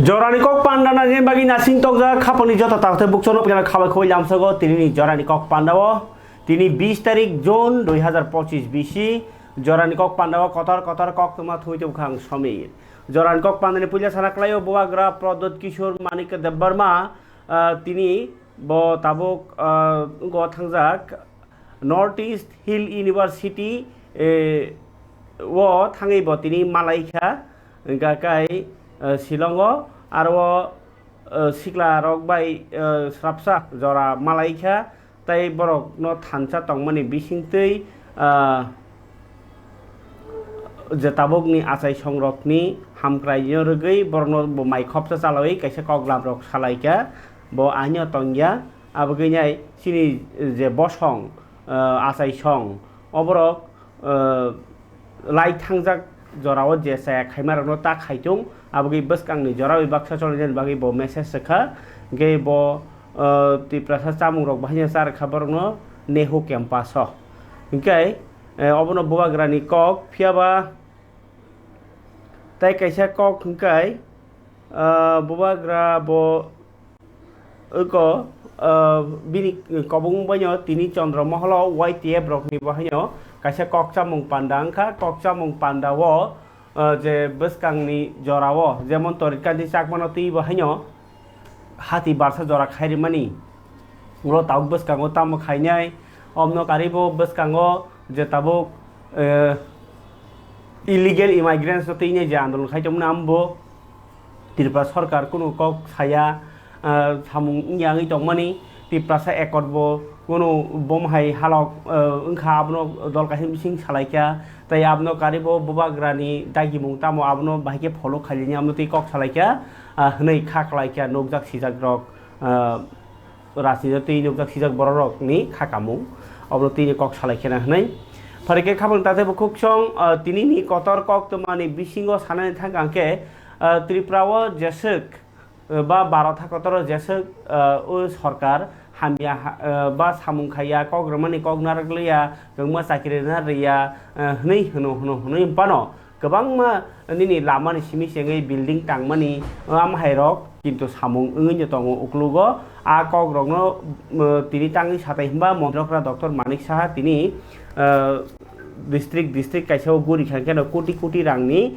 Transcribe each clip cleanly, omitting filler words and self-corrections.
Jorani Kok Pandana jen bagi nasing tok ja khaponi jota takte buksono pegana khabai khoi lamsago tini Jorani Kok Pandawo tini 20 তারিখ June 2025 BC Jorani Kok Pandawo kotor kok tuma thuite ukhang somir Jorani Kok Pandani puja sanaklayo boagra prodot kishor manik debbarma tini bo tabok go thangjak North East Hill University wo thangai bo tini Malaikha gakai Silongo aro sikla rok bai srapsa jora Malaikha tai borok no thansa tongmani bisingtei jetabok ni asai songrok ni hamkrai yorgei borno bo mai khopsa chalawai kaisa koglam rok salaika bo anyo tongya abogei sini je bosong asai song oborok lai thangjak jorao je sa khaimarno ta khaitung abogei baskangni jorao baksa choljen bagi bo message sakha ge bo Tiprasani chamung rok bahanya sar khabarno neho campus ho ingkai obono boagrani kok phiaba tai kaisa kok ingkai boagra bo eko bini kobung banyo tini Chandramahal-O Ytf rokni bahanyo kaisa kok chamung pandang kha kok chamung pandawo je baskangni jorao jemon torikandi chakmano ti bahanyo hati barsa jora khairi mani ulo tauk baskango tam khainai omno karibo baskango je tabok illegal immigrants tine je andolon khaitom nambo tirpa sarkar kuno kok saya samung yangi tongmani tiprasa ekorbo kuno bomhai halok ungkha abno dol kahim sing salaika tai abno karibo bobagrani dagimung tamo abno bahike follow khalini amno ti kok salaika nei khaklaika nokjak sijak rok rasijati nokjak sijak borok ni khakamung abno ti kok salaikena nei farike khabang tate bukhukchong tini ni kotor kok tomani bisingo sanani thangangke Triprawo jesek ba 12 tha kotor jesek o sarkar hamia ba samung khaya kok ramani kok narakliya gangma sakire na riya nei hono pano gobangma nini lamani simi sengai building tangmani am hairok kintu samung ungin tongo uklugo a kok rokno tini tangi satai himba montrokra Dr. Manik Saha tini district kaisa guri khangkeno koti rangni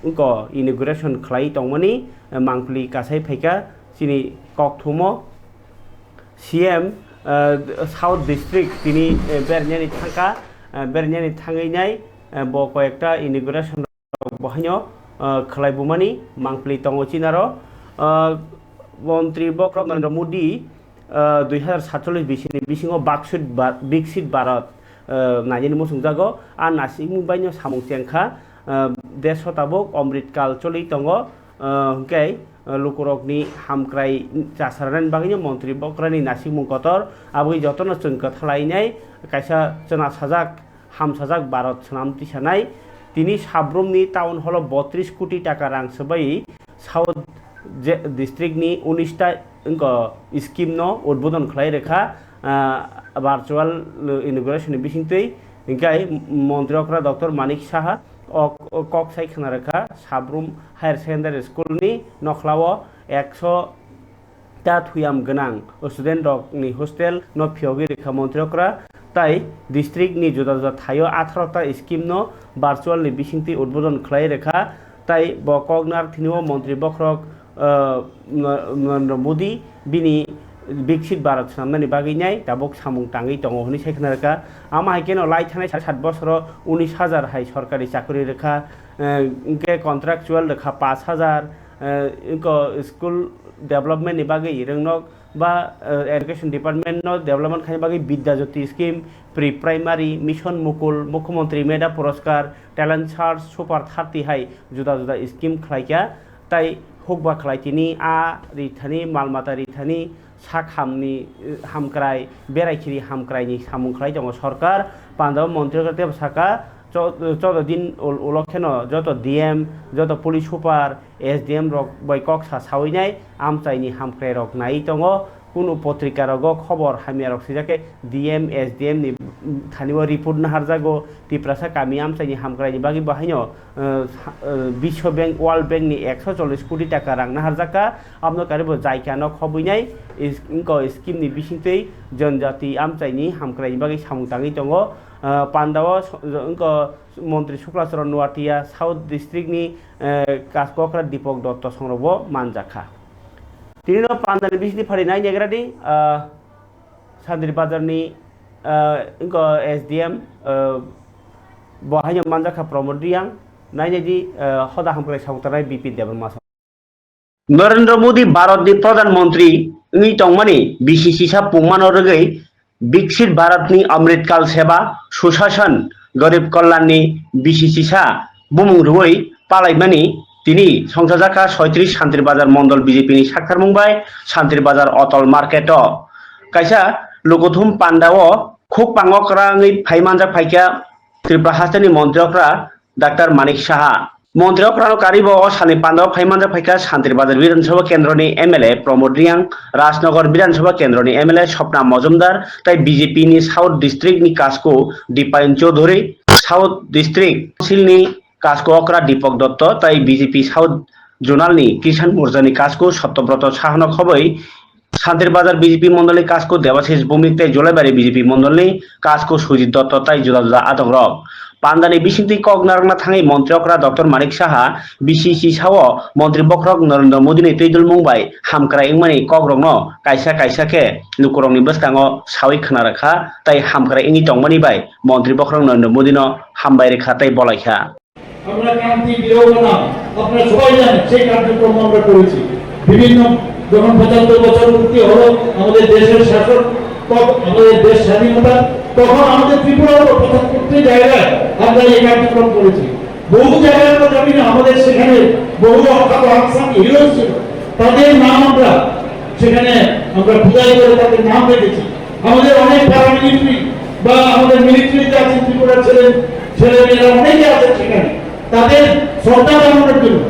unko inauguration khlai tongmani mangpli kasai phaika sini kok thumo CM South District tini bernyani thangka bernyani thangai bo koyekta inauguration bahanyo khlai bumani mangpli tongo chinaro mantri bokrok Narendra Modi 2047 bisini bisingo Biksit Bharat najini musungjago a nasing banyo samung tengkha desho tabok omritkal choli tongo hingkai lukurokni hamkrai chasaran baginyo mantri bokrani nasing kotor aboi jotono chungka thlainai kaisa chana sajak hamsajak Bharat sanam tisanai tini sabrumni town hall 32 কোটি টাকা rang sebai South district ni 19 ta engko scheme no udbodhon khlai rekha virtual inauguration bisingtei ingkai montrokra Dr. Manik Saha kok saikna rekha sabrum higher secondary school ni nokhlawo 100 ta thuyam ganang student rok ni hostel no phiogi rekha montrokra tai district ni juda thayo 18 ta scheme no virtual ni bisingti udbodhon khlai rekha tai bo kognar thinio mantri bokrok Narendra Modi bini Biksit Bharat sanamni baginai tabok samung tangi tongo honi saikna rekha ama haikeno lai thanai 7 বছর 19000 hai sarkari chakri rekha inke contractual rekha 5000 inko school development ni bagi rengnok ba education department no development khai bagi bidyajyoti scheme pre primary mission mukul mukhyamantri meda puraskar talent search super 30 hai juda scheme khlaika tai hokba khlaitini a rithani malmata rithani sakhamni hamkrai beraikiri hamkrai ni samung khlai tongo sarkar Pandaw mantri kate saka 14 din ulokheno joto DM joto police super SDM rok boy kok sa sawinai amchaini hamkrai rok nai tongo কোনো পত্রিকার খবর হামিয়ারক সিজাকে DM SDM नि थानिबो report नाहार जागो तिप्रासा कामी आमसाइनि हामग्रानि बागै बाहायनो विश्व bank world bank नि 140 कोटी टाका रां नाहार जाका आमनो कारिबो जायकानो खबैनाय इनको स्कीम नि बिसिंतै जनजाति आमसाइनि हामग्रानि बागै सामुताङै दङ पान्डाव इनको मन्त्री शुक्लाचरण नुवाटिया साउथ डिस्ट्रिक्ट नि कासकक्रा दीपक दत्त संरबो मानजाखा तिनिनो पान्डानि बिसिनि फारिनाय नेग्रादि सान्द्रि बाजारनि इनको एसडीएम बहायनो मानजाखा प्रमोद रियां नायनायदि हदा हामग्राय साउताराय बीपी देबरमास नरेंद्र मोदी भारतनि प्रधानमंत्री नी तंगमानि बीसीसी सा पुंमानो रगै विकसित भारतनि अमृतकाल सेवा सुशासन गरीब कल्याणनि बीसीसी सा बुमुरुयै पालायमानि তিনি সংসদাকা 36 শান্তির বাজার মন্ডল বিজেপিনি সাক্ষার মুংবাই শান্তির বাজার অটল মার্কেট কাইসা লোকথুম পান্ডাও খুব পাঙ্গকরাङै फाइमानजा फाइका त्रिपुरा हास्टेनि मन्त्रियकरा डाक्टर मानिक साहा मन्त्रियकरानो कारिबो सानि पान्डाव फाइमानजा फाइका शान्तिर बाजार विधानसभा केन्द्रनि एमएलए प्रमोद रियां राजनगर विधानसभा केन्द्रनि एमएलए स्वप्ना मजुमदार ताई बीजेपीनि साउथ डिस्ट्रिक्टनि कास्को दीपायन चौधुरी साउथ डिस्ट्रिक्ट काउन्सिलनि कास्को अकरा दीपक दत्त ताई बीजेपी साउथ जोनालनि किसान मोर्चानि कास्को सत्यव्रत साहानो खबै शान्तिर बाजार बीजेपी मंडलनि कास्को देवाशिष भौमिक ताई जलाइबारि बीजेपी मंडलनि कास्को सुजित दत्त ताई जुदा जुदा आदंरक पान्डानि बिसिंति कक नारंना थाङै मन्त्रियकरा डॉक्टर मानिक साहा बीसीसी साव मन्त्री बख्रक नरेंद्र मोदीनि तैदुल मुंबाई हामक्राय इंमानि ककरंनो कायसा कायसाके लुकुरंनि बस्ताङो सावै खोनारखा ताई हामक्राय इंनि तंमानि बाय मन्त्री बख्रक नरेंद्र मोदीनो हामबाय रेखा ताई बलायखा আমরা ক্রান্তি বিরোধনা আপনারা সবাই জানেন সেই কার্যক্রম আমরা করেছি বিভিন্ন যখন 75 বছর পূর্তি হলো আমাদের দেশের শাসক আমাদের দেশ স্বাধীনতা তখন আমাদের ত্রিপুরার 75টি জায়গায় আমরা এই কার্যক্রম করেছি বহু জায়গায় আমরা জানি না আমাদের সেখানে বহু অখ্যাত আনসান হিরো ছিল তাদের নাম আমরা সেখানে আমরা খুঁজাই করে তাদের নাম রেখেছি আমাদের অনেক প্যারামিলিটারি বা আমাদের মিলিটারিতে আছেন ত্রিপুরার ছেলেমেয়েরা অনেকে আছেন সেখানে তাদের শ্রদ্ধা জানানোর জন্য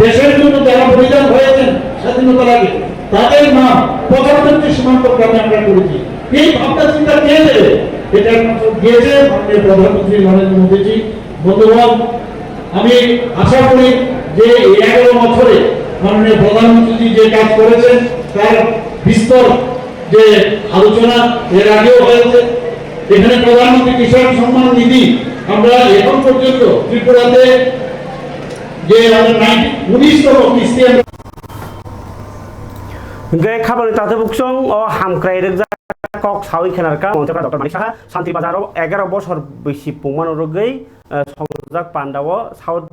দেশের জন্য যারা বলিদান হয়েছেন স্বাধীনতার আগে তাদের নাম 75টি সীমান্ত গ্রামে আমরা করেছি এই ভাবনা চিন্তা কে দেবে এটা দিয়েছে মাননীয় প্রধানমন্ত্রী নরেন্দ্র মোদীজি বন্ধুগণ আমি আশা করি যে 11 বছরে মাননীয় প্রধানমন্ত্রী যে কাজ করেছেন তার বিস্তর যে আলোচনা এর আগেও হয়েছে এখানে প্রধানমন্ত্রী কিষাণ সম্মান নিধি আমরা এখন পর্যন্ত ত্রিপুরাতে যে আমাদের 19তম কিস্তি গে খাবারनि ताते बुकसं ओ हामक्राय रेजा कक सावै खेनारका मन्त्रियकरा डॉक्टर मानिक साहा शान्ति बाजाराव 11 बছর बैसि पुंमानो रगै संजाक पान्डाव साउथ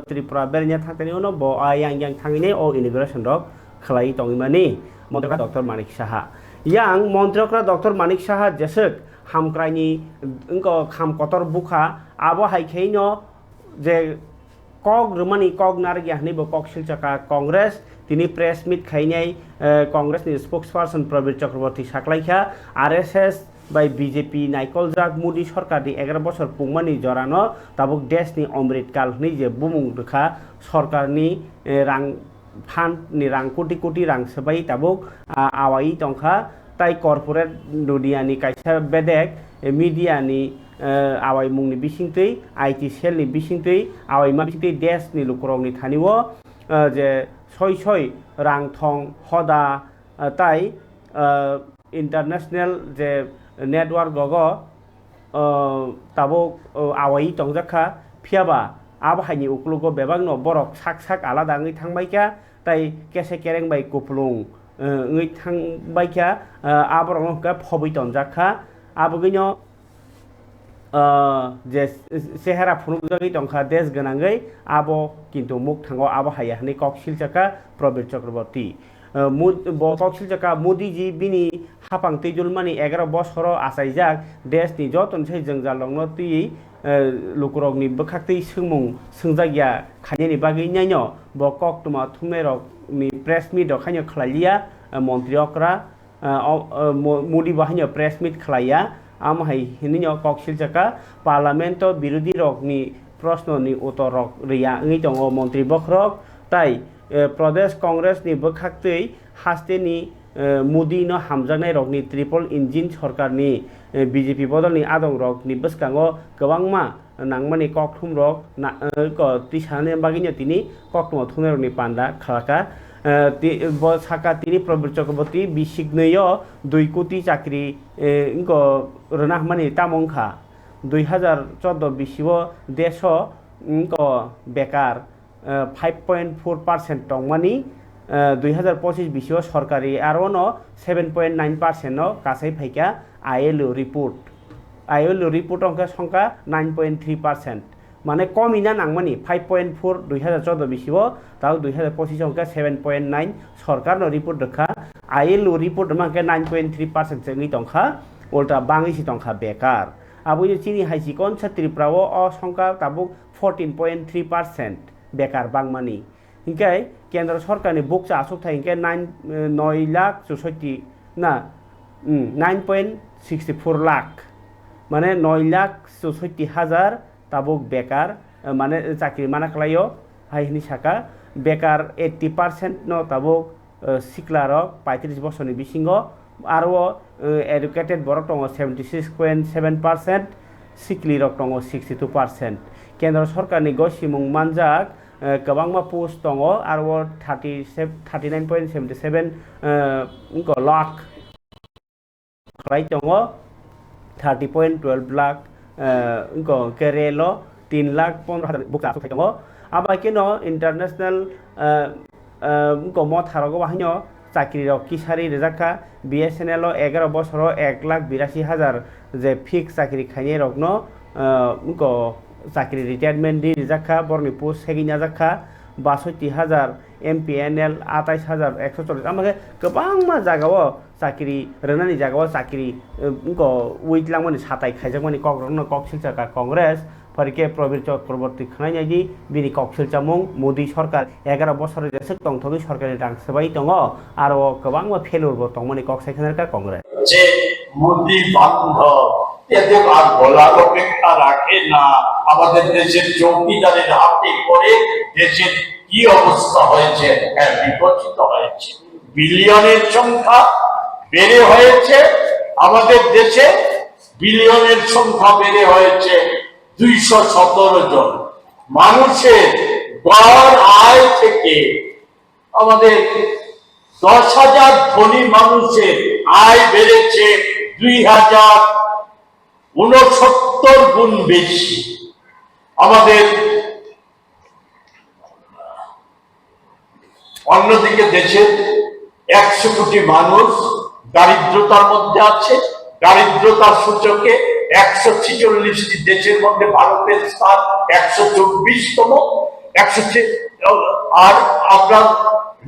त्रिपुरा बेरिया थांनायनि उनाव ब आयां थाङैनि ओ इनॉग्रेशन रक खलाय तंगिमानि मन्त्रियकरा डॉक्टर मानिक साहा यां मन्त्रियकरा डॉक्टर मानिक साहा जेसक हामक्रायनि इंको खाम कतर बुखा आबो हाइखैनो जे कक रुमानि कक नारगियाहनि ब कक शिलचका कांग्रेस তিনি প্রেস মিট খাইনাই কংগ্রেসनि স্পোक्सपार्सन प्रवीर चक्रवर्ती साख्लाइखा आरएसएस बाय बीजेपी नायकलजाक मोदी सरकारनि 11 बছর पुंमानि जरानो ताबुक देशनि अमृतकालनि जे बुमुं रेखा सरकारनि रां फान्डनि रां कोटी कोटी रां सोबाय ताबुक आवाई तंखा ताई कर्पोरेट दुनियानि कायसा बेदेक मीडियानि आवाई मुंनि बिसिंतै आईटी सेलनि बिसिंतै आवाई मा बिसिंतै देशनि लुकुरंनि थानिवो जे सय रां थं हदा ताई इंटरनेशनल जे नेटवर्क गगो ताबो आवाई तंजाखा फियाबा आबहायनि उक्लुगो बेबांनो बरक साक साक आलादाङै थांबायखा ताई केसे केरें बाय कुपलुं ङै थांबायखा आबरंनो फबै तंजाखा आबगैनो जे सेहेरा फुनुगै दंखा देश गोनाङै आबो किन्तु मुख थाङो आबहाया हनै कक शिलचका प्रवीर चक्रवर्ती कक शिलचका मोदीजी बिनि हापां तैजुलमानि 11 बছর आसायजाक देशनि जतनसै जोंजालंनो ति लुकुरगनि बखाक्तै सोंमुं सोंजागिया खायनि बागै नायनो ब कक तुमा थुमेरकनि प्रेस मिट खायनो खलालिया मन्त्रियकरा मोदी बाहायनो प्रेस मिट खलाया आमहाय हिनिनो कक शिलचका पार्लामेंट विरोधी रकनि प्रश्ननि उत्तर रक रिया ङै दङ मन्त्री बख्रक ताई प्रदेश कांग्रेसनि बखाक्तै हास्टेनि Modi no hamjaknai rokni triple engine sarkarni BJP bodolni adong rokni bwskango kwbangma nangmani kokthum rok tisane bagino tini kokthum thunai rokni panda khalaka saka tini Prabir Chakraborty bisignaio 2 কোটি চাকরি রনাহমানি তামংখা 2014 বিসিও দেশ বেকার 5.4% টংমানি 2025 বিসিও সরকারি আরো 7.9% কাছাই ফাইকা ILO রিপোর্ট অঙ্কা সংখ্যা 9.3% মানে কমিনা নাংমানি 5.4 2014 বিসিও তাও 2025 অঙ্কা 7.9 সরকার রিপোর্ট দেখা ILO রিপোর্ট মাকে 9.3% চেঙ্গি টংখা উল্টা বাংলাদেশি টংখা বেকার আবুই চিনি হাইসি কনসা ত্রিপুরাও সংখ্যা তাবুক 14.3% বেকার বাংমানি হিংকাই কেন্দ্র সরকারনি বুকচা আসুক থাই হিংকাই 9.64 লাখ মানে 9,64,000 তাবুক বেকার মানে চাকরি মানা খালাইও হাইনি শাখা বেকার 80% ন তাবুক সিকলা রক 35 বছরনি বিসিঙ্গ আরো এডুকেটেড বরক দङ 76.7% সিকলি রক দङ 62% কেন্দ্র সরকারনি গসিমুং মানজাক गोबांमा पोस्ट दङ आरो 39.77 लाख राइट दङ 30.12 लाख केरेलो 3,15,000 बुक आसु दङ आबा केनो इंटरनेशनल मथारगो बाहिनो चाकरी रक किसारी रेजाका BSNL 11 বছর 1,82,000 जे फिक्स चाकरी खाइने रकनो চাকরি রিটায়ারমেন্ট দি রেজাকা বরনি পোস্ট সেগিনা জাকা 62,000 MPNL 28,140 আমাকে গোबांमा জায়গাও চাকরি রনানি জায়গাও চাকরি উইটলাংমানি সাতাই খাইজাকমানি কক্রনো ককসিলচাকা কংগ্রেস ফরিকে প্রবীর চক্রবর্তী খানাইনাজি বিনি ককসিলচামুং মোদি সরকার 11 বছরের দেশে তংথগি সরকারি রাংসবাই দङ আরো গোबांमा ফেলুরবো তংমানি ককসাইখানারকা কংগ্রেস যে মোদি বান্ধব এদের আর বলার অপেক্ষা রাখে না আমাদের দেশের চৌকিদারের হাতে করে দেশের কি অবস্থা হয়েছে বিকশিত হয়েছে বিলিয়নের সংখ্যা বেড়ে হয়েছে আমাদের দেশে বিলিয়নের সংখ্যা বেড়ে হয়েছে 217 জন মানুষের গড় আয় থেকে আমাদের 10,000 ধনী মানুষের আয় বেড়েছে 2,069 গুণ বেশি আমাদের অন্যদিকে দেশের 100 কোটি মানুষ দারিদ্রতার মধ্যে আছে দারিদ্রতার সূচকে 146টি দেশের মধ্যে ভারতের স্থান 124তম 100 আর আপনার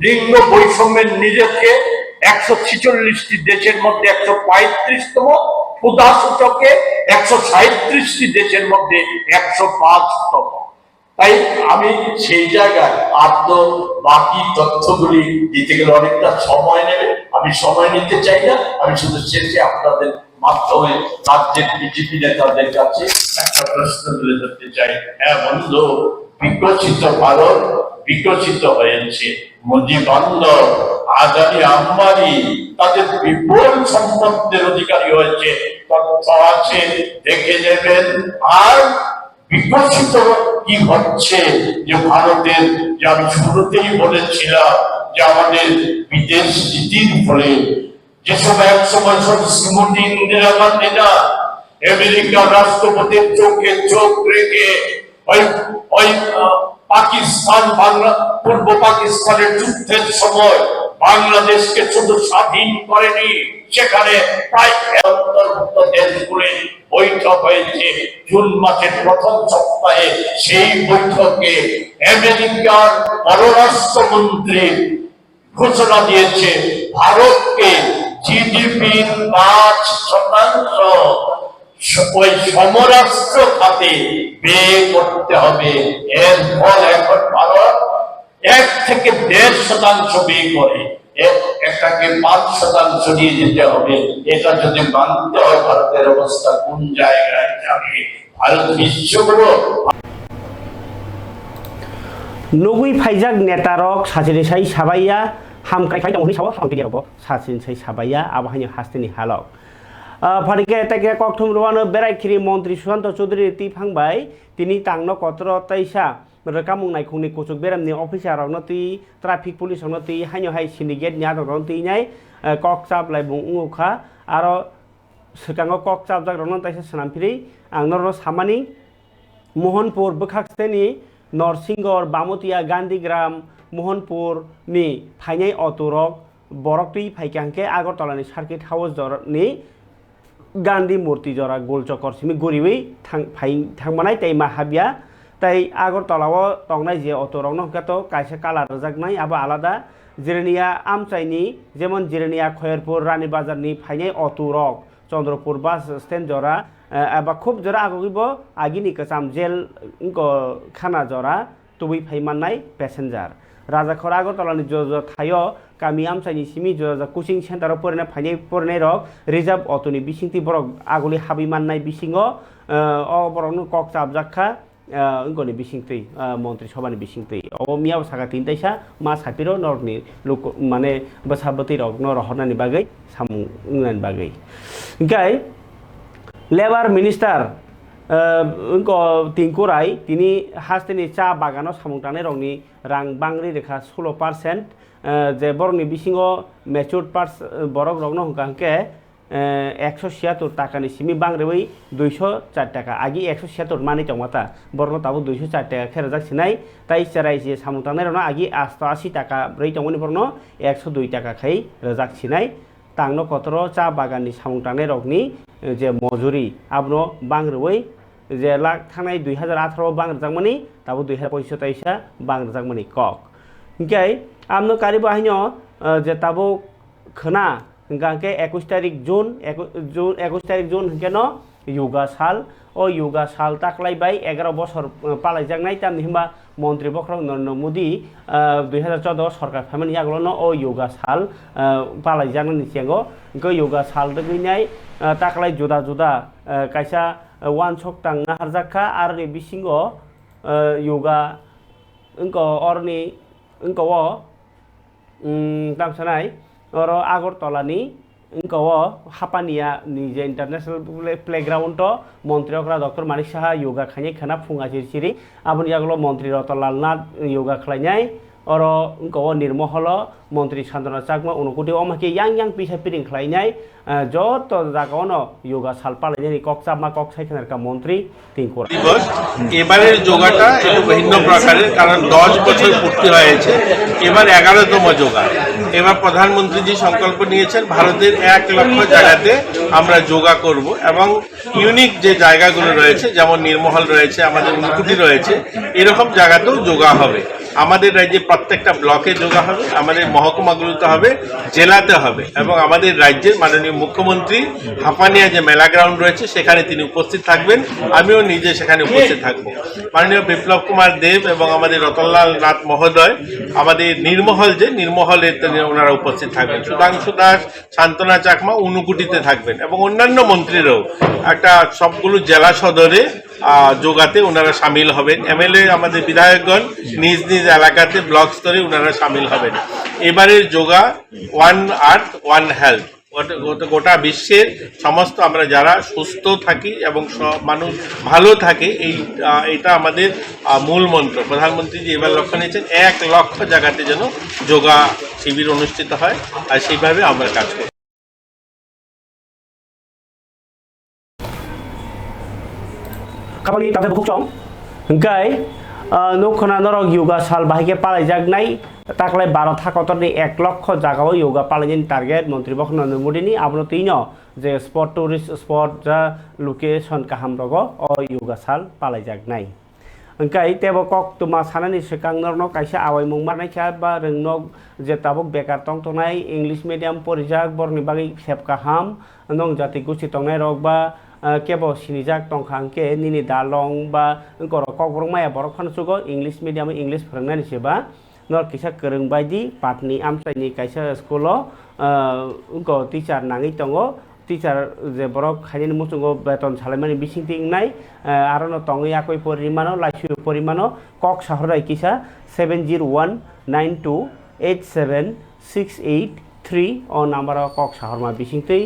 লিঙ্গ বৈষম্যের নিরীখে 146টি দেশের মধ্যে 135তম ক্ষুধা সূচকে 137টি দেশের মধ্যে 105তম তাই আমি সেই জায়গায় আর তো বাকি তথ্যগুলি দিতে গেলে অনেকটা সময় নেবে আমি সময় নিতে চাই না আমি শুধু শেষে আপনাদের মাধ্যমে রাজ্যের বিজেপি নেতাদের কাছে একটা প্রশ্ন তুলে ধরতে চাই হ্যাঁ বন্ধু বিকশিত ভারত বিকশিত হয়েছে মোদি বান্ধব আদানি আম্বানি তাদের বিপুল সম্পদের অধিকারী হয়েছে তথ্য আছে দেখে নেবেন আর বিকশিত কি হচ্ছে যে ভারতের যে আমি শুরুতেই বলেছিলাম যে আমাদের বিদেশ নীতির ফলে যেসব এক সময় শ্রীমতী ইন্দিরা গান্ধীরা আমেরিকার রাষ্ট্রপতির চোখে চোখ রেখে ওই পাকিস্তান বাংলা পূর্ব পাকিস্তানের যুদ্ধের সময় বাংলাদেশকে শুধু স্বাধীন করেনি সেখানে প্রায় দেশগুলি বৈঠক হয়েছে জুন মাসের প্রথম সপ্তাহে সেই বৈঠকে আমেরিকার পররাষ্ট্রমন্ত্রী ঘোষণা দিয়েছে ভারতকে জিডিপির 5% ওই সমরাস্ত্র খাতে ব্যয় করতে হবে এর ফল এখন ভারত 1 থেকে 1.5% ব্যয় করে এটাকে 5% নিয়ে যেতে হবে এটা যদি মানতে হয় ভারতের অবস্থা কোন জায়গায় যাবে Bharat বিশ্বগুলো নগুই ফাইজাক নেতারক সাজেরেসাই সাবাইয়া hamkai khai tong ni sawo hamkai dia bo sasin sei sabaya abahanya hastini halok ফারিকে তাকে ককথম রোয়ানো বেড়াইখিরি মন্ত্রী সুশান্ত চৌধুরী তিফাংবাই তিনি তাংনো কতর তাইসা রকামুংনাই খুংনি কুচুক বেরামনি অফিসারनो তি ট্রাফিক পুলিশनो তি হাইनो হাই সিন্ডিকেট न्यादरन तिनाय কক চাপলাই বুংউখা আরো সিকাঙ্গ কক চাপজাক রন তাইসা সানামফিরি आंनोर सामानि मोहनपुर बखाक्सतेनि नरसिंगर बामतिया गांधीग्राम मोहनपुर नि फाइनाय अटोरक बरकटी फाइकांके आगरतलानि सार्किट हाउस जरनि गांधी मूर्ति जरा गोलचक्कर सिमी गरीबै थांबानाय टाइमा हाबिया ताई आगरतलाव तंनाय जे अटोरकनो हकातो कायसे कालार रजाकनाय आबा आलादा जिरनिया आमचाइनि जेमन जिरनिया खयरपुर रानी बाजारनि फाइनाय अटोरक चंद्रपुर बास स्टैंड जरा एबा खूब जरा आगोगिबो आगिनि कसाम जेल खाना जरा तुबै फाइमाननाय पेसेंजार राजाखर आगरतलानि ज थायो गामि आमचाइनि सिमी ज कोचिं सेन्टाराव फरायनाय फाइनाय फरायनाय रक रिजार्भ अटोनि बिसिंति बरक आगुलि हाबिमाननाय बिसिङो अ बरकनो कक चापजाखा इंगनि बिसिंति मन्त्रि सभानि बिसिंति अ मियाव सागा तिनताइसा मा सापिरो नरनि लोक माने बसाबति रक न रहनानि बागै सामुंनानि बागै ओंखाय लेबार मिनिस्टार उनको तिंकुराय तिनी हास्तेनि चा बागानाव सामुंटानाय रंनि रां बांग्रि रेखा 16% जे बरकनि बिसिङो मेचुर पार्स बरक रगनो हंकांके 176 टाकानि सिमी बांग्रिबै 204 टाका आगि 176 मानि टमाटा बरनो ताबो 204 टाका खेरजाक सिनाय ताइ सेराय जे सामुंटानाय रनो आगि 88 टाका ब्रै टमनि बरनो 102 टाका खै रजाक सिनाय तांनो कतरो चा बागाननि सामुंटानाय रगनि जे मजुरी आबनो बांग्रिबै जे लाख थांनाय 2018 बांग्रजाकमनि ताबो 2025 बांग्रजाकमनि कक ओंखाय आमनो कारि बाहायनो जे ताबो खोना गांके 21 तारिख जून 21 तारिख जून हकेनो योगा साल ओ योगा साल ताकलायबाय 11 बছর पालायजाकनाय तामनि हिमा मन्त्री बख्रं नरेन्द्र मोदी 2014 सरकार फाइमानि आगोलनो ओ योगा साल पालायजाकनायनि सिगाङो गो योगा साल दगैनाय ताकलाय जुदा जुदा कायसा वान सक तांना हारजाखा आरो बिसिङो योगा इंको अरनि इंको तामसानाय और आगरतलानि इंको हापानिया निजे इंटरनेशनल प्लेग्राउंड मंत्री डॉक्टर मानिक साहा योगा खाइनाय खाना फुङा सिरि आबनि आगोल मंत्री रतनलाल नाथ योगा खालायनाय और इंको निर्महल मंत्री सान्त्वना चाकमा उनकुटी अमाके yang पिसा पिरिं खालायनाय যত জায়গানো योगा साल पालायनायनि কক চাপমা কক চাইখানারকা মন্ত্রী তিনকোরা দিবস এবারের যোগাটা একটু ভিন্ন প্রকারের কারণ 10 বছর পূর্তি হয়েছে এবার 11তম যোগা এবার প্রধানমন্ত্রীজি সংকল্প নিয়েছেন ভারতের 1 লক্ষ জায়গাতে আমরা যোগা করব এবং ইউনিক যে জায়গাগুলো রয়েছে যেমন নির্মহল রয়েছে আমাদের উনকুটি রয়েছে এরকম জায়গাতেও যোগা হবে আমাদের রাজ্যে প্রত্যেকটা ব্লকে যোগা হবে আমাদের মহকুমাগুলোতে হবে জেলাতে হবে এবং আমাদের রাজ্যের মাননীয় মুখ্যমন্ত্রী হাপানিয়া যে মেলা গ্রাউন্ড রয়েছে সেখানে তিনি উপস্থিত থাকবেন আমিও নিজে সেখানে উপস্থিত থাকব মাননীয় বিপ্লব কুমার দেব এবং আমাদের রতনলাল নাথ মহোদয় আমাদের নির্মহলে ওনারা উপস্থিত থাকবেন সুধাংশু দাস শান্তনা চাকমা উনুকুটিতে থাকবেন এবং অন্যান্য মন্ত্রীরাও একটা সবগুলো জেলা সদরে যোগাতে ওনারা সামিল হবেন এমএলএ আমাদের বিধায়কগণ নিজ নিজ এলাকাতে ব্লক স্তরে ওনারা সামিল হবেন এবারের যোগা ওয়ান আর্থ ওয়ান হেলথ গোটা বিশ্বের সমস্ত আমরা যারা সুস্থ থাকি এবং মানুষ ভালো থাকে এইটা আমাদের মূল মন্ত্র প্রধানমন্ত্রী এবার লক্ষ্য নিয়েছেন 1 লক্ষ জায়গাতে যেন যোগা শিবির অনুষ্ঠিত হয় আর সেইভাবে আমরা কাজ করি खामानि ताथे बुखचं ओंखाय नखना नरक योगा साल बाहायके पालायजाकनाय ताकलाय 12 थाखतरनि 1 लक्ष जागाव योगा पालायनायनि टार्गेट मन्त्री बख्रं नरेन्द्र मोदीनि आबनो तिनो जे स्पट टुरिस्ट स्पट जा लोकेशन काहाम रगो अ योगा साल पालायजाकनाय ओंखाय तेबो कक तुमा सानानि सिगां नरनो कायसे आवाय मुंमारनायखा बा रोंनो जे ताबुक बेकार तंतनाय इंलिश मिडियाम परिजाक बरनि बागै सेब काहाम नं जाति गुसि तंनाय रग बा केबो सिनिजाक तंखांके निनि दालं बा इंको ककब्रं माया बरक फानसुगो इंलिश मिडियाम इंलिश फोरोंनायनि सेबा नर किसा गोरों बायदि पाटनि आमसाइनि कायसा स्कुल इंको टीचार नाङै दङो टीचार जे बरक खायनि मुसुंगो बेतन सालायमानि बिसिंति इंनाय आरो न तङै आकय परिमानो लाइसु परिमानो कक साहराय किसा 7019287 683 o number kok sahorma bisingtei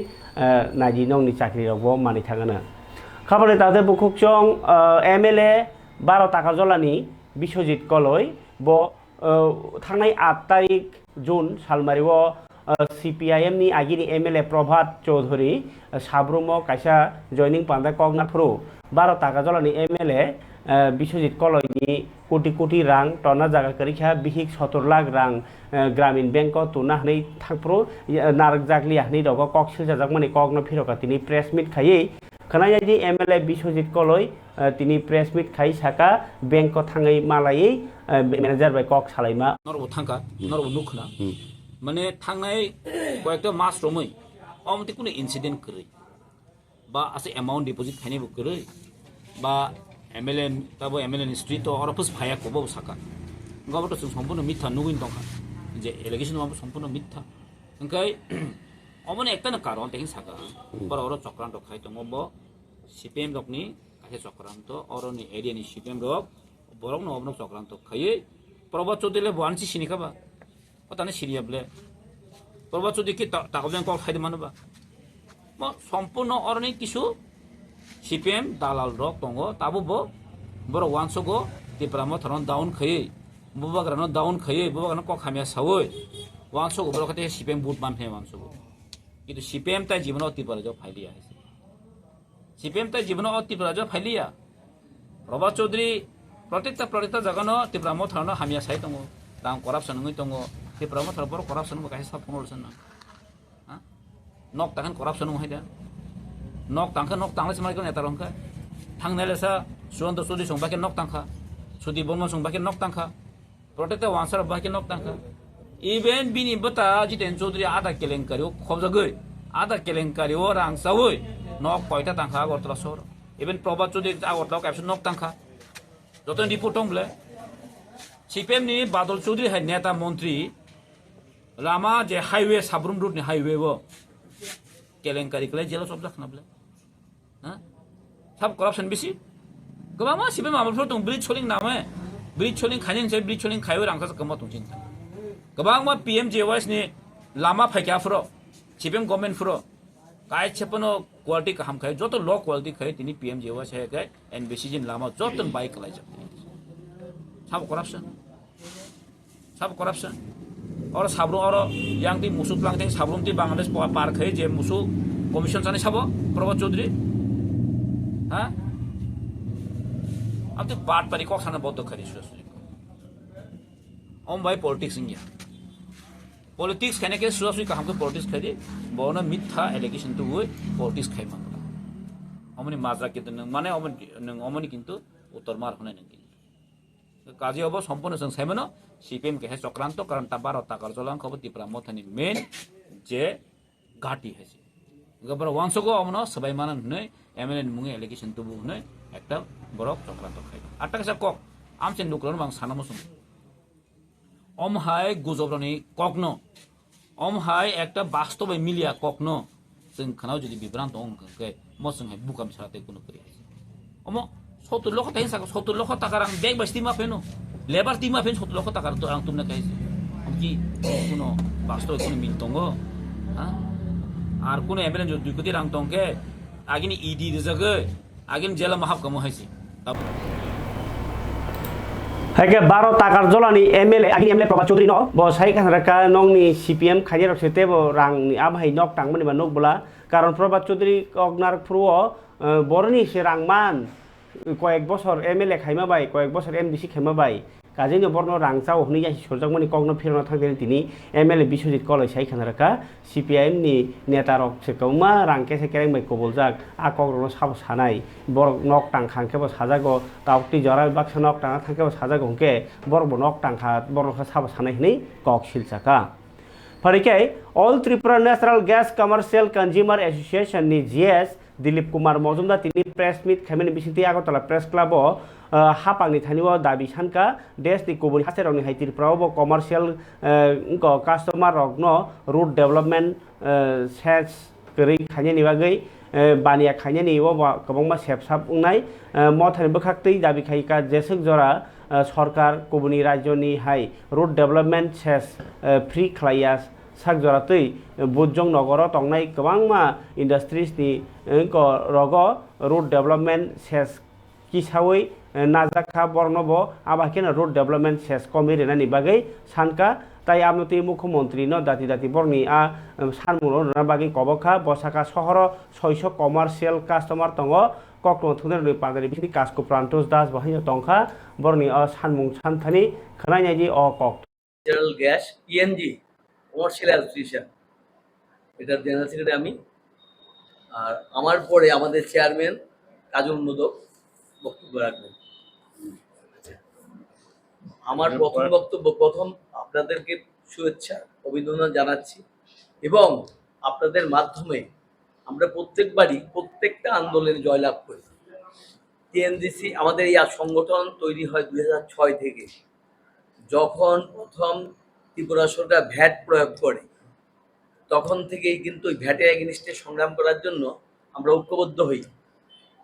naji nongni chakri rokbo mani thagana khabare tate bukhuk chong MLA 12 taka jolani Biswajit Koloi bo thangnai 8 tarik June salmario CPIM ni agini MLA Prabhat Chaudhary sabrumo kaisa joining panda kogna pro 12 taka jolani MLA Biswajit Koloi ni koti koti rang tona jaga karikha bihik 70 lakh rang gramin bank ko tuna hnei thakpro narak jakli ahni rogo kok siljak mani kogna phiroka tini press meet khayei khanaya ji MLA Biswajit Koloi tini press meet khai saka bank ko thangai malai manager by Kok Chaplaikha नरबो थांखा नरबो नुखना माने थांनाय कयेकटा मास रमै अमति कुनै incident करै बा आसे amount deposit खाइनेबो करै बा MLA Tabo MLA नि street तो अरपस भाया कोबो साका गबट जों सम्पूर्ण मिथ्या नुगुइन दंखा जे एलिगेशन माबो सम्पूर्ण मिथ्या ओंखाय अमने एकटानो कारण तेहिं साका बर अर चक्रान्त खाइ दंबो सीपीएम रकनि काहे चक्रान्त अरनि एरियानि सीपीएम रक borok no obno chokranto khaye Prabhat Chaudhary boanchi sinikaba otane siriable Prabhat Chaudhary ki takobjen kok khaide manaba mo সম্পূর্ণ orni kisu CPM dalal rok tongo tabu bo boro wanso go tipramo thron down khaye buba grano down khaye buba grano kok khamya sawoi wanso go boro khate CPM boot ban phe wanso go কিন্তু CPM ta জীবন অতি পরাজয় ফাইলিয়া আছে CPM ta জীবন অতি পরাজয় ফাইলিয়া Prabhat Chaudhary प्रत्येकता जगानो तिप्रामो थरनो हामिया साइ दङ रां करापसन नङै दङ तिप्रामो थर बर करापसन बो काहे साफ फनलसन हा नक ताखन करापसन नङै दा नक तांले समाय नेता रंखा थांनायलेसा सुवन्त सुदि संबाके नक तांखा सुदि बर्मा संबाके नक तांखा प्रत्येकता वानसार बाके नक तांखा इभेन बिनि बता जितेन चौधरी आधा केलेंकारियो खबजगै आधा केलेंकारियो रां सावै नक कयटा तांखा अगरतला सहर इभेन प्रभात चौधरी अगरतला क्याप्सन नक तांखा যতন রিপোর্ট হংলে সিপিএম নি বাদল চৌধুরী হাই নেতা মন্ত্রী লামা যে হাইওয়ে সাবরুম রুট নি হাইওয়ে ও কেলেঙ্কারি কলে জেলা সব জাখনাবলে হ্যাঁ সব করাপশন বেশি গোবামা সিপিএম আমলফোর দং ব্রিজ ছলিং নামে ব্রিজ ছলিং খাইনিং से ब्रिज ছলিং খাইওয়ে রাংसा कमा दंसिन गोबांमा PMJYS नि लामा फाइकाफ्रो सिपिएम गभर्नमेन्ट फ्रो काय छेपनो क्वालिटी का हम खाए जो तो लो क्वालिटी खाए तिनी PMJYS है गए एनबीसी जिन लामा जो तो बाइक लाई जाते सब करप्शन और साब्रो और यांग ती मुसु प्लांग साब्रुम ती बांग्लादेश पार्क है जे मुसु कमिशन जाने साबो प्रभात चौधरी हां अब तो बात परी को खाना बहुत खरी सुसुरी ओम भाई पॉलिटिक्स इंडिया पॉलिटिक्स खाने के सुसुरी का हमको पॉलिटिक्स खाई बोना मिथ्या एलिगेशन तो हुए पॉलिटिक्स खाई मांगला अमनि माजरा के माने अमनि किंतु उत्तर मार होने नहीं काजी अब सम्पूर्ण जों साइमनो सीपीएम के चक्रांत कारण ताबार ताकार जलां खबर तिप्रा मथानि मेन जे घाटी है गबर वांसगो अमनो सबाई मानन नै एमएलए नि मुङे एलिगेशन तो नै एकटा बरक चक्रांत खाइ आटाका कक आमसे नुकरन बां सानामसुम अम हाय गुजबरनि ककनो अम हाय एकटा वास्तवै मिलिया ककनो जों खानाव जुदि बिब्रांत अंके मसंहाय बुकाम साथे कुनो करि अम 70 লক্ষ টাকা 70 লক্ষ টাকা রাং ব্যাগ বাস্তি মা ফেনো লেবার টিমা ফেন 70 লক্ষ টাকা তো রাং তুমনা কাইছে কি কোনো বাস্তব কোনো মিল দङ হ্যাঁ আর কোন এমএলএ যদি 2 কোটি রাং দङকে আগিনি ইডি রেজাগে আগিন জেলা মাহাব কম হইছে हाइके 12 ताकार जलानि एमएलए आगि एमएलए प्रभात चौधरी न ब साइ खानराका नंगनि सीपीएम खाइजेर सेते ब रांनि आबहाय नक टांगमनि बा नकबला कारण प्रभात चौधरी कगनार फ्रुओ बरनि से रांमान কয়েক বছর এমএলএ খাইমাবাই কয়েক বছর এমডিসি খাইমাবাই কাজেইनो बर्न रांचाव हनै जासि सरजाकमनि कगनो फिरना थांदेन तिनि एमएलए बिस्वजित कलय साइखानराका सीपीआईएम नि नेता रक सेकौमा रांकेसे केरेंबाय कबलजाक आ कगरनो साब सानाय बर नक टां खांखेबो साजागो तावति जरा बाक्सा नक टां थांखेबो साजागो हंके बरबो नक टांखा बरखा साब सानाय हनै कक सिलसाका फरिकै all Tripura national gas commercial consumer association नि जीएस दिलीप कुमार मजुमदार तिनी प्रेस मीट खाइमानि बिसिंति आगरतला प्रेस क्लब हापांनि थानिव दाबि सानका देश नि गुबुन हासेरावनि हाइतिरफ्रावबो कमार्शियल कास्टमार रकनो रूट डेभलपमेंट सेस गरै खाइनायनि बागै बानिया खाइनायनि गोबांमा सेबसाब उंनाय मथानि बोखाक्तै दाबि खाइका जेसक जरा सरकार कबुनि राज्यनि हाय रोड डेभलपमेन्ट सेस फ्रि खालाया सागजरातै बुजों नगर तंनाय गोबांमा इन्डास्ट्रिसनि रग रोड डेभलपमेन्ट सेस किसावै नाजाखा बर्नब आबाखेना रोड डेभलपमेन्ट सेस कमिरेनानि बागै सानका ताई आमनति मुख्यमंत्री न दाति दाति बरनि सानमुनो बागै कबखा बसाका सहर 600 कमार्शियल कास्टमार दङ कक्टन थुनर पादारि बिनि कास्को प्रान्टोस दास बाहाय तंखा बरनि सानमुं सानथानि खोनायनायदि कक natural gas PNG commercial association এটার জেনারেল সেক্রেটারি আমি। আর আমার পরে আমাদের চেয়ারম্যান কাজল মোদক বক্তব্য রাখবেন। আমার প্রথম বক্তব্য আপনাদেরকে শুভেচ্ছা অভিনন্দন জানাচ্ছি এবং আপনাদের মাধ্যমে আমরা প্রত্যেকবারই প্রত্যেকটা আন্দোলনে জয়লাভ করি। টিএনজিসি আমাদের এই সংগঠন তৈরি হয় 2006 থেকে, যখন প্রথম ত্রিপুরা সরকার ভ্যাট প্রয়োগ করে তখন থেকেই কিন্তু ভ্যাটের এগেইনস্টে সংগ্রাম করার জন্য আমরা ঐক্যবদ্ধ হই।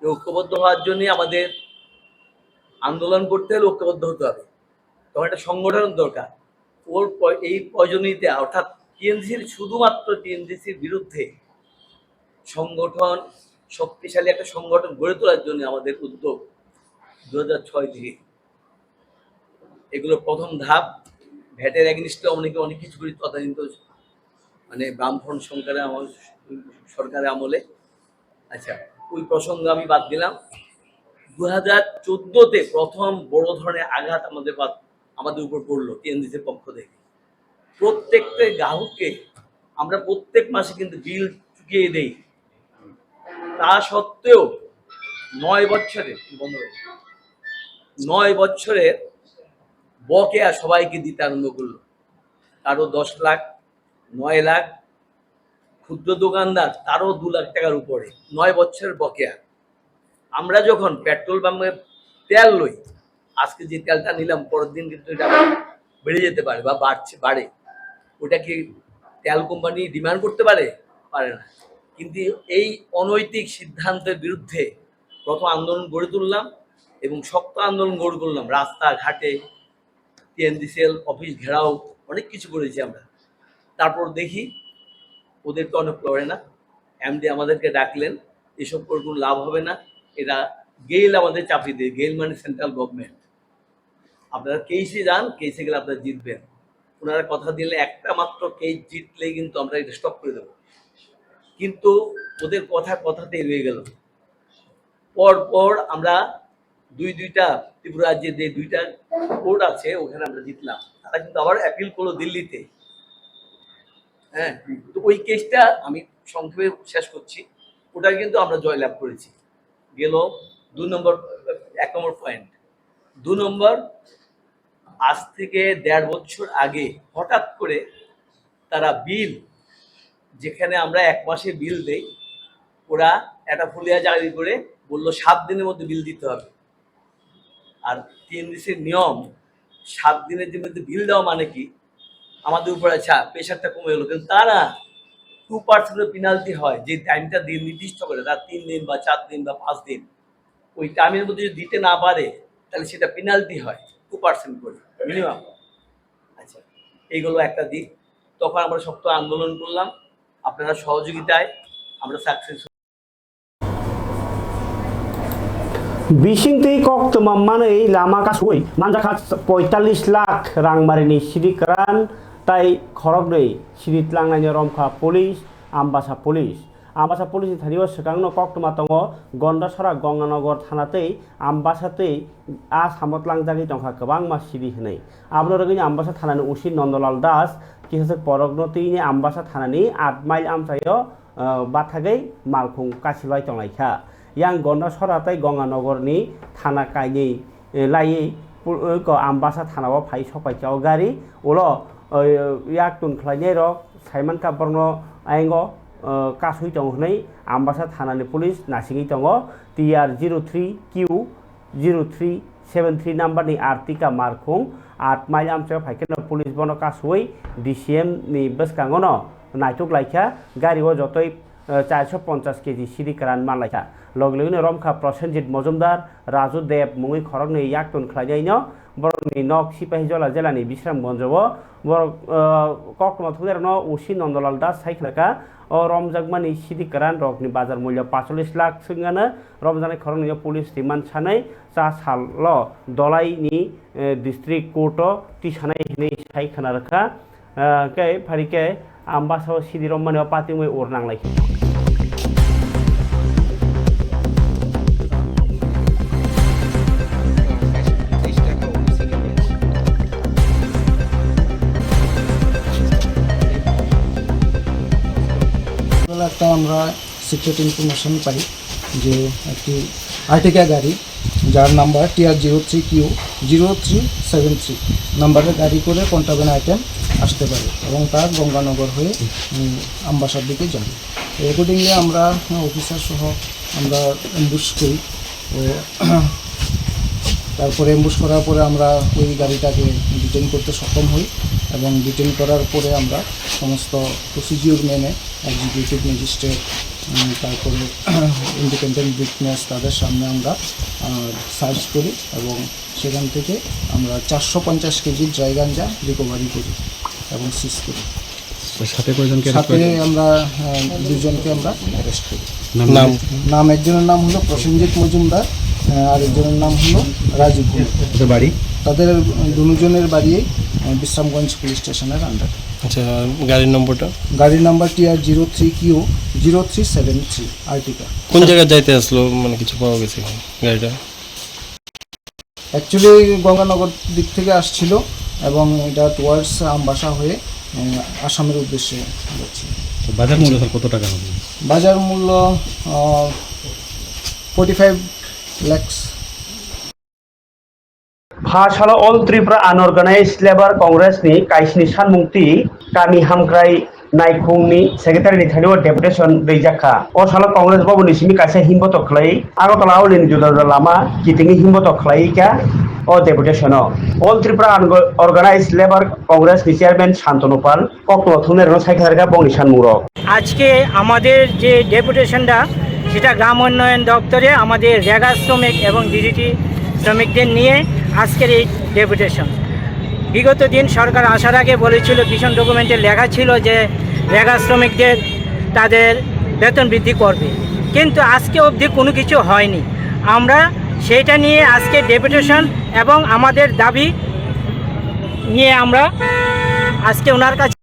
ঐক্যবদ্ধ হওয়ার জন্য আমাদের আন্দোলন করতে হলে ঐক্যবদ্ধ হতে হবে, তখন একটা সংগঠন দরকার। এই প্রয়োজনীয়তা অর্থাৎ টিএনজিসির শুধুমাত্র টিএনজিসির বিরুদ্ধে সংগঠন শক্তিশালী একটা সংগঠন গড়ে তোলার জন্য আমাদের উদ্যোগ 2006 থেকে। এগুলো প্রথম ধাপ। ভ্যাটের এগেইনস্টে অনেক কিছু করি তদানীন্ত মানে বামফ্রন্ট সরকারের আমলে। আচ্ছা, ওই প্রসঙ্গ আমি বাদ দিলাম। 2014-তে প্রথম বড় ধরনের আঘাত আমাদের উপর পড়লো টিএনজিসির পক্ষ থেকে। প্রত্যেকটা গ্রাহককে আমরা প্রত্যেক মাসে কিন্তু বিল চুকিয়ে দেই, তা সত্ত্বেও 9 বছরের বকেয়া সবাইকে দিতে আরম্ভ করলো। কারো 10 লাখ, 9 লাখ, ক্ষুদ্র দোকানদার তারও 2 লাখ টাকার উপরে 9 বছরের বকেয়া। আমরা যখন পেট্রোল পাম্পে তেল লই, আজকে যে তেলটা নিলাম পরের দিন কিন্তু এটা বেড়ে যেতে পারে বা বাড়ে। ওটা কি তেল কোম্পানি ডিমান্ড করতে পারে? পারে না। কিন্তু এই অনৈতিক সিদ্ধান্তের বিরুদ্ধে প্রথম আন্দোলন গড়ে তুললাম এবং শক্ত আন্দোলন গড়ে তুললাম। রাস্তাঘাটে টিএনজিসিএল অফিস ঘেরাও অনেক কিছু করেছি আমরা। তারপর দেখি ওদের তো অনেক করে না। এমডি আমাদেরকে ডাকলেন, এসব করে কোনো লাভ হবে না, এরা গেইল আমাদের চাপিয়ে দেয়। গেইল মানে সেন্ট্রাল গভর্নমেন্ট। আপনারা কেসে যান, কেসে গেলে আপনারা জিতবেন। ওনারা কথা দিলে একটা মাত্র কেস জিতলেই কিন্তু আমরা এটা স্টপ করে দেবো। কিন্তু ওদের কথাতেই রয়ে গেল। পর আমরা দুইটা ত্রিপুরা রাজ্যে যে 2টা কোর্ট আছে ওখানে আমরা জিতলাম। তারা কিন্তু আবার অ্যাপিল করলো দিল্লিতে। হ্যাঁ, তো ওই কেসটা আমি সংক্ষেপে শেষ করছি। ওটা কিন্তু আমরা জয়লাভ করেছি। গেল 1 নম্বর পয়েন্ট। 2 নম্বর, আজ থেকে 1.5 বছর আগে হঠাৎ করে তারা বিল, যেখানে আমরা 1 মাসে বিল দেই, ওরা একটা ফুলিয়া জারি করে বললো 7 দিনের মধ্যে বিল দিতে হবে। আর টিএনজিসির নিয়ম 7 দিনের মধ্যে বিল দেওয়া মানে কি আমাদের উপরে আচ্ছা প্রেশারটা কমে গেলো, কিন্তু তারা 2% পেনাল্টি হয় যে টাইমটা দিয়ে নির্দিষ্ট করে, তার 3 দিন বা 4 দিন বা 5 দিন। ওই টাইমের মধ্যে যদি দিতে না পারে তাহলে সেটা পেনাল্টি হয় 2% করে মিনিমাম। আচ্ছা, এইগুলো একটা দিক। তখন আমরা শক্ত আন্দোলন করলাম, আপনারা সহযোগিতায় আমরা success. Bising kok temamane lama kasui manjaka 45 lakh rangmarini sidikaran tai khorok dei sidit langnai romkha police ambasa police thariyo sekangno kok tuma tongo gondasara ganganagar thanatei ambasatei a samot langjagi tongkha gobang ma sidi hnai abno rogini ambasa thanani usi nondolal das kisase porognotini ambasa thanani 8 mile amsayo bathagei malkhung kasibai tongaikha yang gonda soratai ganganagarni thana kaini lai ko ambasa thanao phai sopai chao gari ulo yak tun khlainai ro saiman ka borno aingo kasui tong hnai ambasa thanani police nasingi tongo TR 03Q 0373 number ni artika markhung 8 mile amchao phaikeno police bono kasui DCM ni beskangono naituk laikha gari o jotoi 450 kg সিরিকারান মানলাইখা লগলেগনে রমখা প্রসেনজিৎ মজুমদার রাজু দেব মুঙি খরগনি ইয়াকটুন খ্লাইনাইনো বরকনি নক সিপাহীজলা জেলানি বিশ্রামগঞ্জব বরক কক্টমা থুদের ন ওসি নন্দলাল দাস সাইখ্লাকা ও রমজাগমানি সিদিকারান রকনি বাজার মূল্য 45 লাখ সঙ্গানো রমজানের খরণীয় পুলিশ রিমান্ড সানাই চা সাল দলাইনি ডিস্ট্রিক্ট কোর্ট টি সানাই হিनै সাইখানা রাখা কে ফারিকে आम्बासाव सिदि रम्मानियाव पातिमै अर नांलायखि একটা আমরা সিক্রেট ইনফরমেশন পাই যে একটি আর্টিকা গাড়ি যার নাম্বার TR03Q0373 নাম্বারের গাড়ি করে কন্ট্রাব্যান্ড আইটেম আসতে পারে এবং তার গঙ্গানগর হয়ে আমবাসার দিকে যাবে। অ্যাকর্ডিংলি আমরা অফিসার সহ আমরা অ্যাম্বুশ করি ও তারপরে অ্যাম্বুশ করার পরে আমরা ওই গাড়িটাকে ডিটেইন করতে সক্ষম হই এবং ডিটেইন করার পরে আমরা সমস্ত প্রসিডিওর মেনে এক্সিকিউটিভ ম্যাজিস্ট্রেট তারপরে ইন্ডিপেন্ডেন্ট উইটনেস তাদের সামনে আমরা সার্চ করি এবং সেখান থেকে আমরা 450 কেজি ড্রাই গাঞ্জা রিকভারি করি এবং সিজ করি। সাথে আমরা দুজনকে আমরা অ্যারেস্ট করি। নাম একজনের নাম হলো প্রসেনজিৎ মজুমদার আর একজনের নাম হলো রাজীব বাড়ি। তাদের দুজনের বাড়ি বিশ্রামগঞ্জ পুলিশ স্টেশনের আন্ডার। আচ্ছা, গাড়ির নম্বরটা? গাড়ির নাম্বার TR03Q0373 আর্টিকা। কোন জায়গায় যাইতে আসলো, মানে কিছু পাওয়া গেছে গাড়িটা? অ্যাকচুয়ালি গঙ্গানগর দিক থেকে আসছিল এবং এটা টুয়ার্ডস আমবাসা হয়ে আসামের উদ্দেশ্যে যাচ্ছে। বাজার মূল্য কত টাকা হবে? বাজার মূল্য 45 lakhs। भाषाल अल त्रिपुरा अनअर्गानाइज लेबर कांग्रेस नि काइसनि सानमुंथि गामि हामग्राय नायखुंनि सेक्रेटारि नि थानिव डेपुटेशन दैजाखा अ साला कांग्रेस भवननि सिमि काइसे हिमबत खलाय आगरतला आवलिनि जुदा लामा कितिंनि हिमबत खलायका अ डेपुटेशन अल त्रिपुरा अनअर्गानाइज लेबर कांग्रेस नि चेयरमैन शान्तनु पाल कक्टमा थुनेर साइखारगा बंनि सानमुंरक আজকে আমাদের যে ডেপুটেশনটা সেটা গ্রাম উন্নয়ন দপ্তরে আমাদের রেগা শ্রমিক এবং ডিডিটি শ্রমিকদের নিয়ে আজকের এই ডেপুটেশন। বিগত দিন সরকার আসার আগে বলেছিল, ভীষণ ডকুমেন্টে লেখা ছিল যে রেগা শ্রমিকদের তাদের বেতন বৃদ্ধি করবে, কিন্তু আজকে অবধি কোনো কিছু হয়নি। আমরা সেটা নিয়ে আজকে ডেপুটেশন এবং আমাদের দাবি নিয়ে আমরা আজকে ওনার কাছে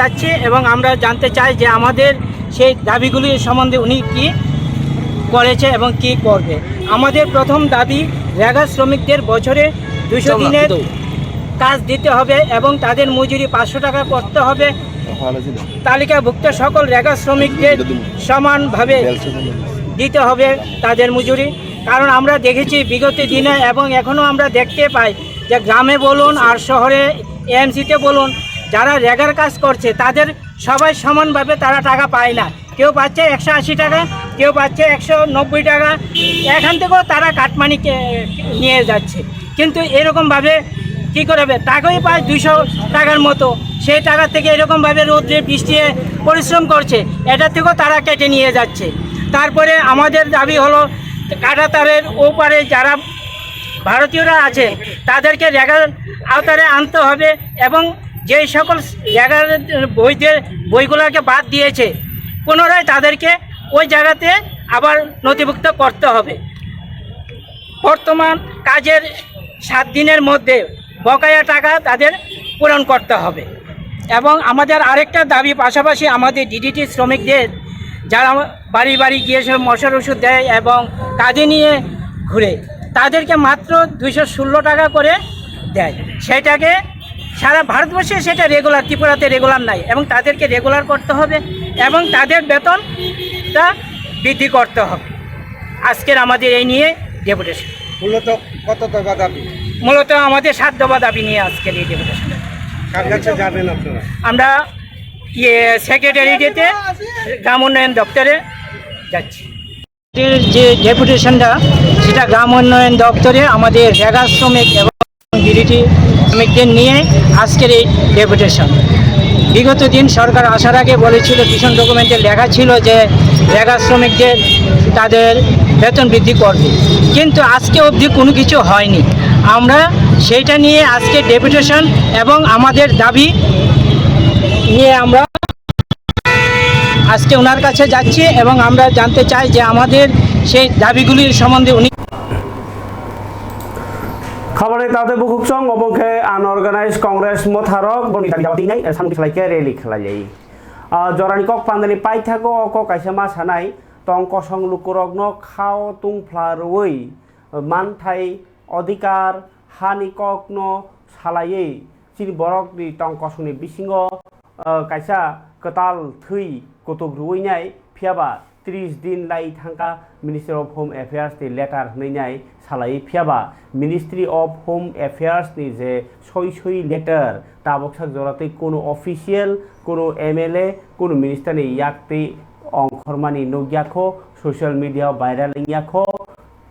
যাচ্ছি এবং আমরা জানতে চাই যে আমাদের সেই দাবিগুলি সম্বন্ধে উনি কি করেছে এবং কি করবে। আমাদের প্রথম দাবি, রেগা শ্রমিকদের বছরে 200 দিনের কাজ দিতে হবে এবং তাদের মজুরি 500 টাকা করতে হবে। তালিকাভুক্ত সকল রেগা শ্রমিকদের সমানভাবে দিতে হবে তাদের মজুরি। কারণ আমরা দেখেছি বিগত দিনে এবং এখনও আমরা দেখতে পাই যে গ্রামে বলুন আর শহরে এএমসিতে বলুন, যারা রেগার কাজ করছে তাদের সবাই সমানভাবে তারা টাকা পায় না। কেউ পাচ্ছে 180 টাকা, কেউ পাচ্ছে 190 টাকা, এখান থেকেও তারা কাটমানি নিয়ে যাচ্ছে। কিন্তু এরকমভাবে কী করবে, টাকাই পায় 200 টাকার মতো, সেই টাকা থেকে এরকমভাবে রোদ্রে বৃষ্টিতে পরিশ্রম করছে, এটা থেকেও তারা কেটে নিয়ে যাচ্ছে। তারপরে আমাদের দাবি হলো কাঁটাতারের ওপারে যারা ভারতীয়রা আছে তাদেরকে রেগার আওতায় আনতে হবে এবং যেই সকল জায়গার বইগুলোকে বাদ দিয়েছে পুনরায় তাদেরকে ওই জায়গাতে আবার নথিভুক্ত করতে হবে। বর্তমান কাজের 7 দিনের মধ্যে বকেয়া টাকা তাদের পূরণ করতে হবে। এবং আমাদের আরেকটা দাবি, পাশাপাশি আমাদের ডিডিটি শ্রমিকদের যারা বাড়ি বাড়ি গিয়ে সব মশার ওষুধ দেয় এবং কাজে নিয়ে ঘুরে, তাদেরকে মাত্র 216 টাকা করে দেয়। সেটাকে সারা ভারতবর্ষে সেটা রেগুলার, ত্রিপুরাতে রেগুলার নাই এবং তাদেরকে রেগুলার করতে হবে এবং তাদের বেতনটা বৃদ্ধি করতে হবে। আজকের আমাদের এই নিয়ে ডেপুটেশন। মূলত কত দফা দাবি? মূলত আমাদের 7 দফা দাবি নিয়ে আজকের এই ডেপুটেশন। কার কাছে যাবেন আপনারা? আমরা সেক্রেটারিয়েটে গ্রাম উন্নয়ন দপ্তরে যাচ্ছি। যে ডেপুটেশনটা সেটা গ্রাম উন্নয়ন দপ্তরে আমাদের রেগা শ্রমিক এবং ডিডিটি শ্রমিকদের নিয়ে আজকের এই ডেপুটেশন। বিগত দিন সরকার আসার আগে বলেছিল, ভীষণ ডকুমেন্টে লেখা ছিল যে রেগা শ্রমিকদের তাদের বেতন বৃদ্ধি করবে, কিন্তু আজকে অবধি কোনো কিছু হয়নি। আমরা সেইটা নিয়ে আজকে ডেপুটেশন এবং আমাদের দাবি নিয়ে আমরা আজকে ওনার কাছে যাচ্ছি এবং আমরা জানতে চাই যে আমাদের সেই দাবিগুলির সম্বন্ধে উনি খবরে তাতে বুকুক চং অবংখে আনঅর্গানাইজ কংগ্রেস মথারক বনিতানি জাওতিনাই সামুং খালাইকে রেলি খালাইयै জরানি কক পান্দানি পাইথাগো অক কাইসামা সানাই টং কসং লুকুরগনো খাও তুংফ্লারুই মানথাই অধিকার হানি ককনো সালাयै চিনি বরকनि টং কসংनि बिसिङाव কাইসা কতাল থৈ কতগ্रुयनाय फियाबा 30 दिन लाई थांका मिनिस्ट्री अफ होम एफेयार्स नि लेटार होनाय सालाय फियाबा मिनिस्ट्री अफ होम एफेयार्स नि जे सय लेटार ताबकसाक जराते कोनो अफिशियल कोनो एमएलए कोनो मिनिस्टर नि याकते अंखरमानि नोगियाखो सोशल मीडिया भाइरल याखो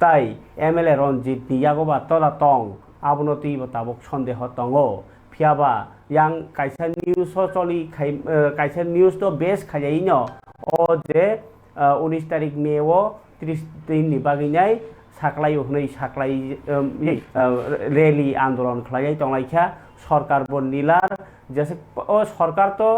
ताई एमएलए रंजित नि यागोबा तला तंग आबनति ताबक सन्देह तंगो फियाबा yang kaisa news choli kaisa news to base khayaino o je 19 तारिख मेओ 30 दिन नि बागैनाय साख्लाय हनै साख्लाय रैली आंदोलन खालाय तंलाइखा सरकार बनिलार जैसे सरकार तो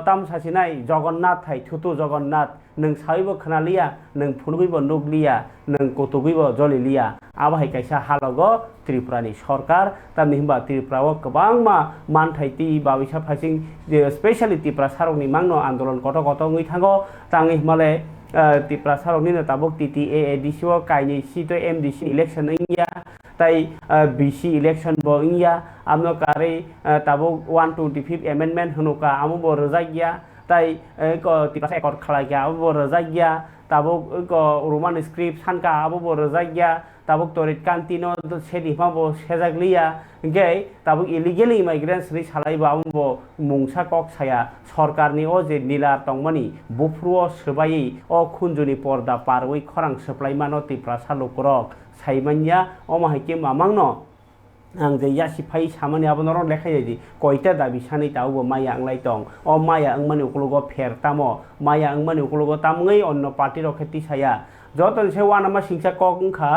ताम सासिनाय जगन्नाथ थाय थुतु जगन्नाथ नों साइबो खनालिया नों फुनगैबो नुगलिया नों गतगैबो जलिलिया आबाहाय कायसा हालगो त्रिपुरानि सरकार तामनि हिमबा त्रिपुराओ गोबां मानथायति बावैसा फासिं स्पेशली त्रिपुरा सारकनि मांनो आंदोलन कत गई थांगो तांनि हिमालय त्रिपुरा सारकनि ताबक TTA-ADC कायनि सीट MDC इलेक्शन इंया ताई BC इलेक्शन बो इंया आमनो कारे ताबक 125 अमेंडमेंट होनुका आमो बो रजागिया ताई को त्रिपुरा एकर्ड खालायगा आमो बो रजागिया ताबक को रोमान स्क्रिप्ट सानका आमो बो रजागिया ताबक तोरित कान्टिनो सेदि माबो सेजागलिया गे ताबक इलिगेल इमाइग्रेंट्स रि सालायबा आमबो मुंसा कक साया सरकारनि ओ जे नीला तंगमानि बुफ्रुओ सोबायै ओ खुनजुनि पर्दा पारवै खरां सप्लायमानो त्रिपुरा सालुकरक साइमानिया ओ माहायके मामांनो आं जे यासिफाइ सामानि आबनर लेखायदि कयटा दाबि सानै तावबो माया आंलाय दं ओ माया आंमानि उकलगो फेरतामो माया आंमानि उकलगो तामङै अन्य पार्टी रखेति साया जतन से वानामा सिंसा कखा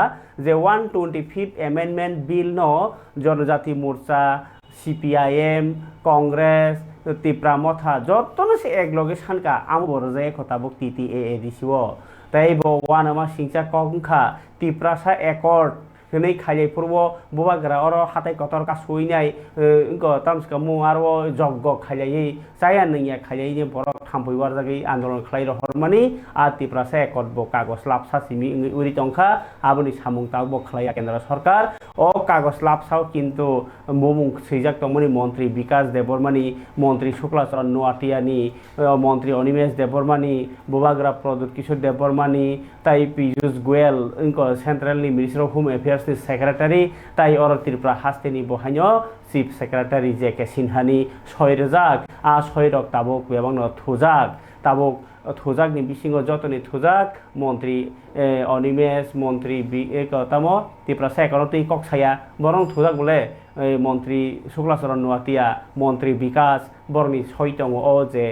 जे 125 अमेंडमेंट बिल नो जनजाति मोर्चा CPIM कांग्रेस त्रिपुरा मथा जतन से एकलगे सानका आम बरजाय खताबक TTA-ADC ताइबो वानामा सिंसा कखा त्रिपुरा सा एकर्ड होनै खायै पूर्व बुबाग्रा अर हाथाय कतर का सयनाय तामसका मुआरो जग्ग खायै जाया नैया खायै बर थामफैवार जागै आंदोलन खालाय रहरमानि आ त्रिपुरा सा एकर्ड बो कागज लाबसा सिमि उरि तंखा आबनि सामुं ताबो खालाया केन्द्र सरकार ओ कागज लाबसाव किन्तु मुमुं सैजाक तंमनि मंत्री विकास देबबर्मानि मंत्री शुक्लाचरण नोआटियानि मंत्री अनिमेश देबबर्मानि बुबाग्रा प्रदुत किशोर देबबर्मानि ताई पीयूष गोयल सेंट्रलनि minister of home affairs secretary ताई और त्रिपुरा हास्टेनि बहायनो चीफ सेक्रेटारि JK सिन्हानि 6,000 आ 6 ताबक बेबांनो थुजाक ताबक थुजाकनि बिसिङाव जतनि थुजाक मंत्री अनिमेश मंत्री तमो त्रिपुरा सेक्रेटारि कक्साया बरं थुजाक बोले मंत्री शुक्लाचरण नोआटिया मंत्री विकास बरनि 6 दङ ओ जे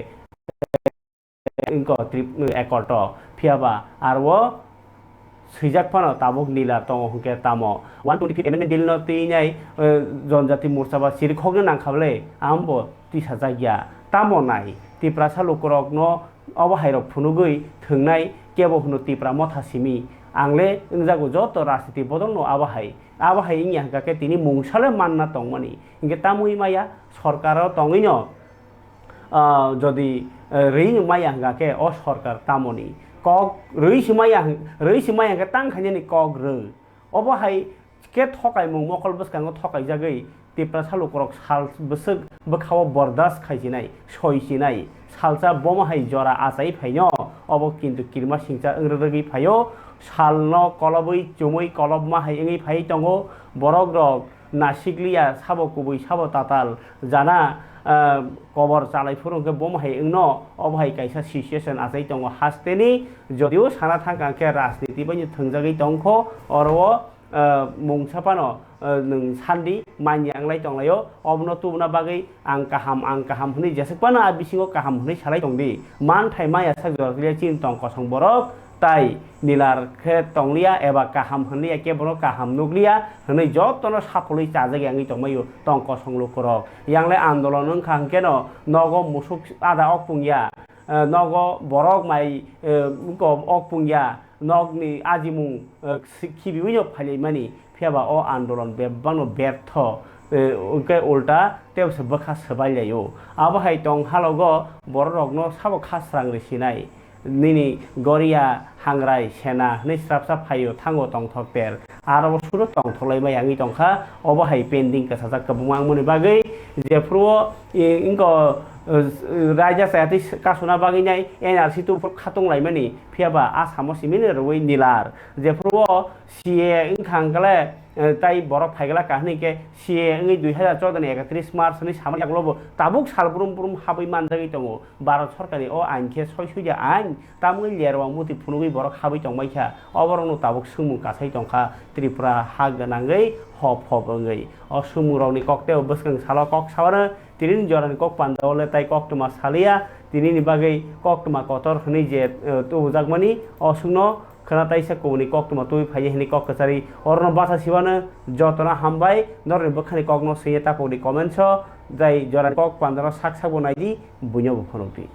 एकर्ट फियाबा आरो सैजाकफानो ताबक नीला तंग हुके तामो 125 अमेंडमेंट बिल नो तीनाय जनजाति मोर्चा बा सिरखगनो नांखाबले आमबो तिसा जागिया तामो नाय त्रिपुरा सालुकरक नो अबहायरक फुनुगै थोंनाय केबो हुनु त्रिपुरा मथासिमी आंले इंजागो जत राजनीति बदल नो आबहाय इंया गाके तिनि मुंसाले मानना तंगमानि इंगे तामुइ माया सरकार तंगैनो जदि रेइन माया गाके अ सरकार तामनि कक रैसिमाया के तांखायनि कक रो अबहाय के थकाय मुं मकल बसकांगो थकाय जागै त्रिपुरा सालुकरक साल बसक बखाव बरदास खायसिनाय सयसिनाय सालसा बमाहाय जरा आसाय फायनो अब किन्तु किरमा सिंसा अंग्रगै फायो सालनो कलबै चुमै कलब माहाय एङै फाय तंगो बरक रक नासिकलिया साबो कुबै साबो ताताल जाना कबर चालायफोरखौ बमाहाय एंनो अबहाय कायसा सिचुएशन आसाय दङ हास्टेनि जदिও साना थांगाके राजनीति बायदि थोंजागै दंखो अरवो mung sapano nung sandi manya anglai tonglayo obno tubna bagai ang kaham huni jasekpana abisingo kaham huni salai tongdi man thai maya sajor klia chin tong kosong borok tai nilar khe tonglia eba kaham huni eke bono kaham nuglia huni job tono sapoli chajagi angi tongmayo tong kosong lukorok yangle andolon nung khangkeno nogo musuk ada okpungya nogo borok mai ko okpungya nogni ajimung khibiyo phali mani फेबा ओ आंदोलन बेबानो बेर्थ उनके उल्टा तेवसे बखा सबाइलायो अब हाय टंग हालगो बर रगनो साबो खासरां रिसिनाय निनि गरिया हांग्राय सेना नै स्राबसा फायो थांगो टंग थपेर आरो सुरु टंग थलायबाय आंनि टंखा अब हाय पेन्डिं का साजा कबुमां मुनि बागै जेफ्रो इंको राजा सायाति कासुना बागैनाय एनआरसी टु खातंग लायमानि फेबा आसामो सिमिन रवै निलार जेफ्रो सीए इंखांगले ताई बरफ फाइगला कहनी के सीए इंगै 2014 31 मार्च नि सामने ग्लोबो ताबुक सालब्रुम हाबै मानजागै दङ भारत सरकारनि अ आइनखे सयसुया आइन तामुइ लेरवा मुति फुनुगै बरफ हाबै दंमाइखा अबरनो ताबुक सुमु कासाइ दंखा त्रिपुरा हा गोनाङै हबङै अ सुमुरावनि ककटेल बसगं साला कक सावनो तिरिन जरानि कक पान्दावले ताई कक्टमा सालिया तिरिनि बागै कक्टमा कतर हनै जे तुजागमानि असुनो खोनाताइसा कौनि कक्टमा तुइ फाइ हनि कक कचारि अरन बासा सिवानो जतना हामबाय नरनि बखानि ककनो सैया तापौनि कमेन्ट छ जाय जरानि कक पान्दाव साक साबो नायदि बुन्यो बुफनौति